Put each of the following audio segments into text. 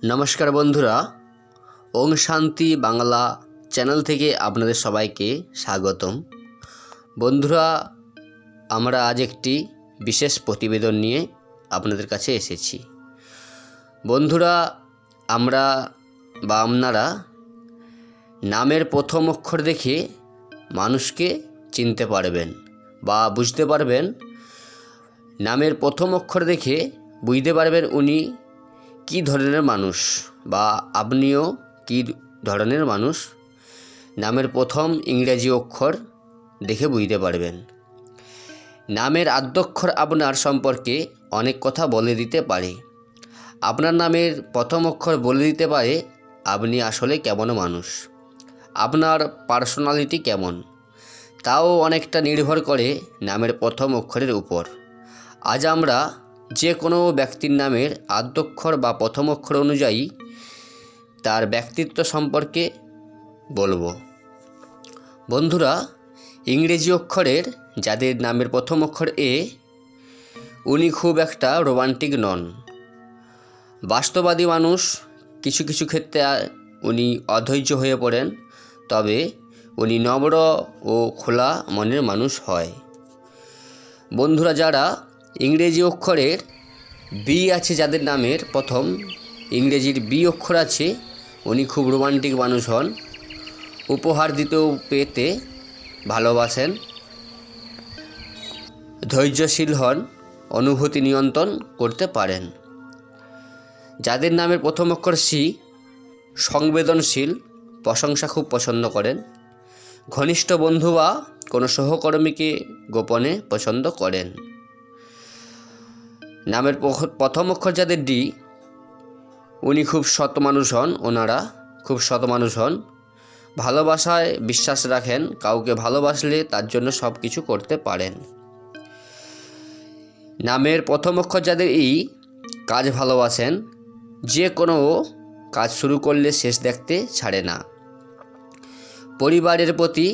নমস্কার বন্ধুরা, ওং শান্তি বাংলা চ্যানেল থেকে আপনাদের সবাইকে স্বাগতম। বন্ধুরা, আমরা আজ একটি বিশেষ প্রতিবেদন নিয়ে আপনাদের কাছে এসেছি। বন্ধুরা, আপনারা নামের প্রথম অক্ষর দেখে মানুষকে চিনতে পারবেন বা বুঝতে পারবেন। নামের প্রথম অক্ষর দেখে বুঝতে পারবেন উনি কী ধরনের মানুষ বা আপনিও কী ধরনের মানুষ। নামের প্রথম ইংরেজি অক্ষর দেখে বুঝতে পারবেন। নামের আদ্যক্ষর আপনার সম্পর্কে অনেক কথা বলে দিতে পারে। আপনার নামের প্রথম অক্ষর বলে দিতে পারে আপনি আসলে কেমন মানুষ, আপনার পার্সোনালিটি কেমন। তাও অনেকটা নির্ভর করে নামের প্রথম অক্ষরের উপর। আজ আমরা যে কোনো ব্যক্তির নামের আদ্যক্ষর বা প্রথম অক্ষর অনুযায়ী তার ব্যক্তিত্ব সম্পর্কে বলবো। বন্ধুরা, ইংরেজি অক্ষরের যাদের নামের প্রথম অক্ষর এ, উনি খুব একটা রোমান্টিক নন, বাস্তববাদী মানুষ। কিছু কিছু ক্ষেত্রে উনি অধৈর্য হয়ে পড়েন, তবে উনি নম্র ও খোলা মনের মানুষ হয়। বন্ধুরা, যারা ইংরেজি অক্ষরের বি আছে, যাদের নামের প্রথম ইংরেজির বি অক্ষর আছে, উনি খুব রোমান্টিক মানুষ হন। উপহার দিতেও পেতে ভালোবাসেন, ধৈর্যশীল হন, অনুভূতি নিয়ন্ত্রণ করতে পারেন। যাদের নামের প্রথম অক্ষর সি, সংবেদনশীল, প্রশংসা খুব পছন্দ করেন, ঘনিষ্ঠ বন্ধু বা কোনো সহকর্মীকে গোপনে পছন্দ করেন। নামের প্রথম অক্ষর যাদের ডি, উনি খুব সৎ মানুষ হন। ওনারা খুব সৎ মানুষ হন, ভালোবাসায় বিশ্বাস রাখেন, কাউকে ভালোবাসলে তার জন্য সব কিছু করতে পারেন। নামের প্রথম অক্ষর যাদের ই, কাজ ভালোবাসেন, যে কোনো কাজ শুরু করলে শেষ দেখতে ছাড়ে না। পরিবারের প্রতি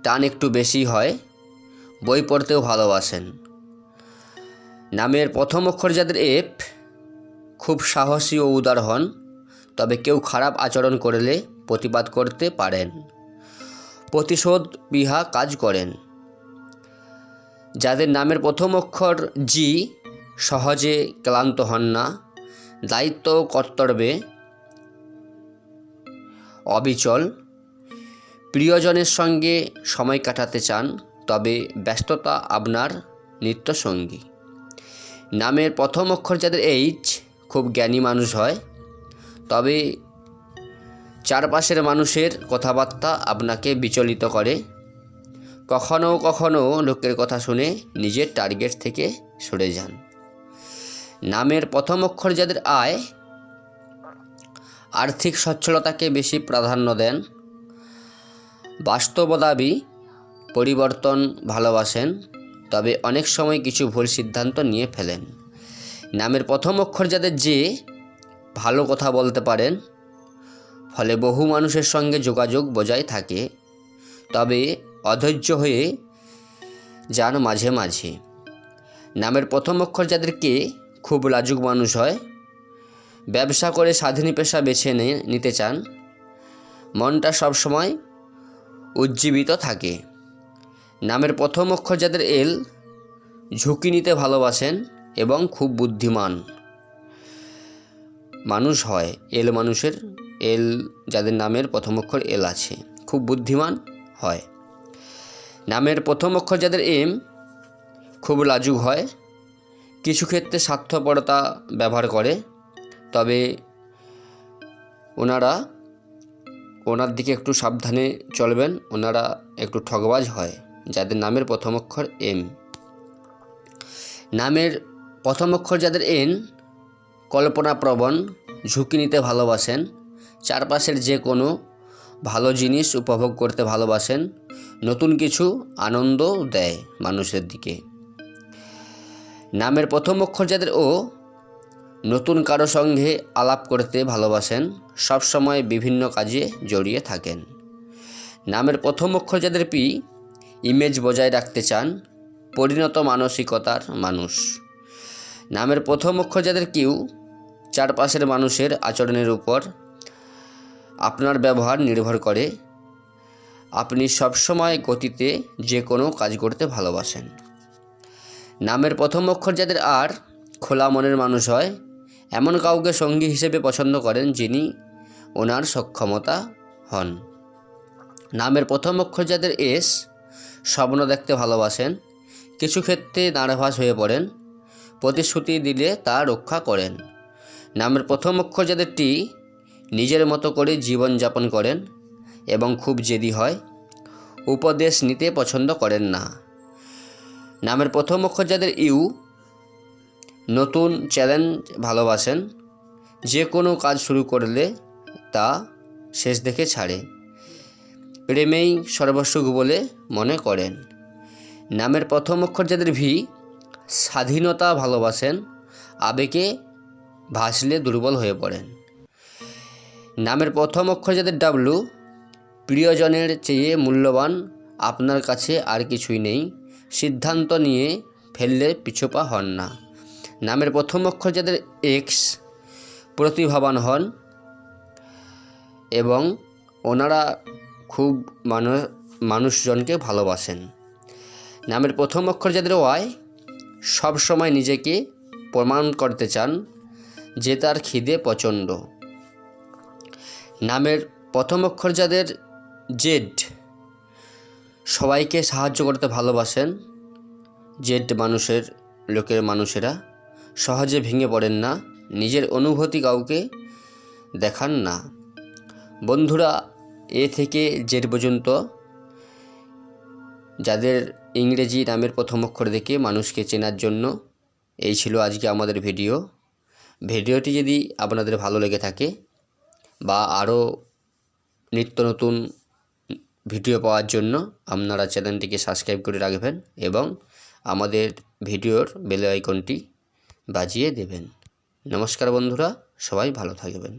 টান একটু বেশি হয়, বই পড়তেও ভালোবাসেন। নামের প্রথম অক্ষর যাদের এফ, খুব সাহসী ও উদার হন, তবে কেউ খারাপ আচরণ করলে প্রতিবাদ করতে পারেন। প্রতিশোধ বিহা কাজ করেন। যাদের নামের প্রথম অক্ষর জি, সহজে ক্লান্ত হন না, দায়িত্ব ও কর্তব্যে অবিচল, প্রিয়জনের সঙ্গে সময় কাটাতে চান, তবে ব্যস্ততা আপনার নিত্যসঙ্গী। নামের প্রথম অক্ষর যাদের এইচ, খুব জ্ঞানী মানুষ হয়, তবে চারপাশের মানুষের কথাবার্তা আপনাকে বিচলিত করে। কখনো কখনো লোকের কথা শুনে নিজের টার্গেট থেকে সরে যান। নামের প্রথম অক্ষর যাদের আয়, আর্থিক সচ্ছলতাকে বেশি প্রাধান্য দেন, বাস্তববাদী, পরিবর্তন ভালোবাসেন, তবে অনেক সময় কিছু ভুল সিদ্ধান্ত নিয়ে ফেলেন। নামের প্রথম অক্ষর যাদের যে, ভালো কথা বলতে পারেন, ফলে বহু মানুষের সঙ্গে যোগাযোগ বজায় থাকে, তবে অধৈর্য হয়ে যান মাঝে মাঝে। নামের প্রথম অক্ষর যাদের কে, খুব লাজুক মানুষ হয়, ব্যবসা করে স্বাধীন পেশা বেছে নিতে চান, মনটা সবসময় উজ্জীবিত থাকে। নামের প্রথম অক্ষর যাদের এল, ঝুঁকি নিতে ভালোবাসেন এবং খুব বুদ্ধিমান মানুষ হয়। এল যাদের নামের প্রথম অক্ষর এল আছে, খুব বুদ্ধিমান হয়। নামের প্রথম অক্ষর যাদের এম, খুব লাজুক হয়, কিছু ক্ষেত্রে স্বার্থপরতা ব্যবহার করে, তবে ওনার দিকে একটু সাবধানে চলবেন, ওনারা একটু ঠগবাজ হয়। যাদের নামের প্রথম অক্ষর এম। নামের প্রথম অক্ষর যাদের এন, কল্পনাপ্রবণ, ঝুঁকি নিতে ভালোবাসেন, চারপাশের যে কোনো ভালো জিনিস উপভোগ করতে ভালোবাসেন, নতুন কিছু আনন্দ দেয় মানুষের দিকে। নামের প্রথম অক্ষর যাদের ও, নতুন কারো সঙ্গে আলাপ করতে ভালোবাসেন, সবসময় বিভিন্ন কাজে জড়িয়ে থাকেন। নামের প্রথম অক্ষর যাদের পি, ইমেজ বজায় রাখতে চান, পরিণত মানসিকতার মানুষ। নামের প্রথম অক্ষর যাদের কিউ, চারপাশের মানুষের আচরণের উপর আপনার ব্যবহার নির্ভর করে। আপনি সবসময় গতিতে যে কোনো কাজ করতে ভালোবাসেন। নামের প্রথম অক্ষর যাদের আর খোলা মনের মানুষ হয়, এমন কাউকে সঙ্গী হিসেবে পছন্দ করেন যিনি ওনার সক্ষমতা হন। নামের প্রথম অক্ষর যাদের এস, স্বপ্ন দেখতে ভালোবাসেন, কিছু ক্ষেত্রে নার্ভাস হয়ে পড়েন, প্রতিশ্রুতি দিলে তা রক্ষা করেন। নামের প্রথম অক্ষর যাদের টি, নিজের মতো করে জীবনযাপন করেন এবং খুব জেদি হয়, উপদেশ নিতে পছন্দ করেন না। নামের প্রথম অক্ষর যাদের ইউ, নতুন চ্যালেঞ্জ ভালোবাসেন, যে কোনো কাজ শুরু করলে তা শেষ দেখে ছাড়ে, প্রেমেই সর্বসুখ বলে মনে করেন। নামের প্রথম অক্ষর যাদের ভি, স্বাধীনতা ভালোবাসেন, আবেগে ভাসলে দুর্বল হয়ে পড়েন। নামের প্রথম অক্ষর যাদের ডাব্লু, প্রিয়জনের চেয়ে মূল্যবান আপনার কাছে আর কিছুই নেই, সিদ্ধান্ত নিয়ে ফেললে পিছুপা হন না। নামের প্রথম অক্ষর যাদের এক্স, প্রতিভাবান হন এবং ওনারা খুব মানুষজনকে ভালোবাসেন। নামের প্রথম অক্ষর যাদের ওয়াই, সবসময় নিজেকে প্রমাণ করতে চান, যে তার খিদে প্রচণ্ড। নামের প্রথম অক্ষর যাদের জেড, সবাইকে সাহায্য করতে ভালোবাসেন। জেড মানুষেরা সহজে ভেঙে পড়েন না, নিজের অনুভূতি কাউকে দেখান না। বন্ধুরা, এ থেকে জেড পর্যন্ত যাদের ইংরেজি নামের প্রথম অক্ষর দেখে মানুষকে চেনার জন্য, এই ছিল আজকে আমাদের ভিডিওটি যদি আপনাদের ভালো লেগে থাকে বা আরও নিত্য নতুন ভিডিও পাওয়ার জন্য আপনারা চ্যানেলটিকে সাবস্ক্রাইব করে রাখবেন এবং আমাদের ভিডিওর বেল আইকনটি বাজিয়ে দেবেন। নমস্কার বন্ধুরা, সবাই ভালো থাকবেন।